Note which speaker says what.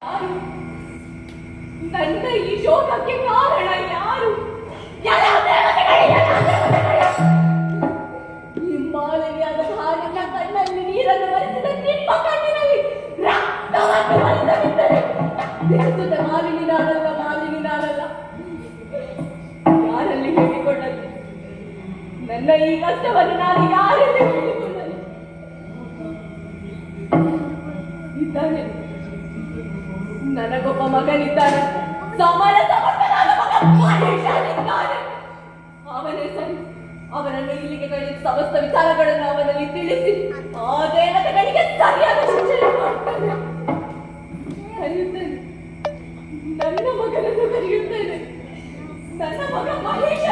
Speaker 1: ಯಾರು ನನ್ನ ಈ ಶೋಕಕ್ಕೆ ಕಾರಣ? ಯಾರು? ಈ ಮಾಲಿನ್ಯದ ಹಾಲಿನ ಕಣ್ಣಲ್ಲಿ ನೀರನ್ನು ಬರೆಸಿದ ನಿಮ್ಮ ಕಣ್ಣಿನಲ್ಲಿ ರಕ್ತವನ್ನು ಬರೆಸಲಿದ್ದರೆ ತಿಳಿಸುತ್ತ ಮಾಲಿನಿ ನಾನಲ್ಲ, ಮಾಲಿನಿ ನಾನಲ್ಲ. ಯಾರಲ್ಲಿ ಹೇಳಿಕೊಳ್ಳಲು? ನನ್ನ ಈ ಕಷ್ಟವನ್ನು ನಾನು ಯಾರಲ್ಲಿ ಹೇಳಿಕೊಳ್ಳಲು? ಇದ್ದಾನೆ, ನನಗೊಬ್ಬ ಮಗನಿದ್ದಾನೆ, ಸಮಾನ ಸಮರ್ಥನಾದ ಮಗ ಮಹೇಶನಿದ್ದಾನೆ. ಅವನೇ ಸರಿ. ಅವನನ್ನು ಇಲ್ಲಿಗೆ ಕಳಿಸಿ ಸಮಸ್ತ ವಿಚಾರಗಳನ್ನು ಅವನಲ್ಲಿ ತಿಳಿಸಿ ಆ ದೇವತೆಗಳಿಗೆ ಸರಿಯಾದ ಶಿಕ್ಷೆ ಮಾಡ್ತಾನೆ. ಕರೆಯುತ್ತೇನೆ, ನನ್ನ ಮಗನನ್ನು ಕರೆಯುತ್ತೇನೆ. ನನ್ನ ಮಗ ಮಹೇಶ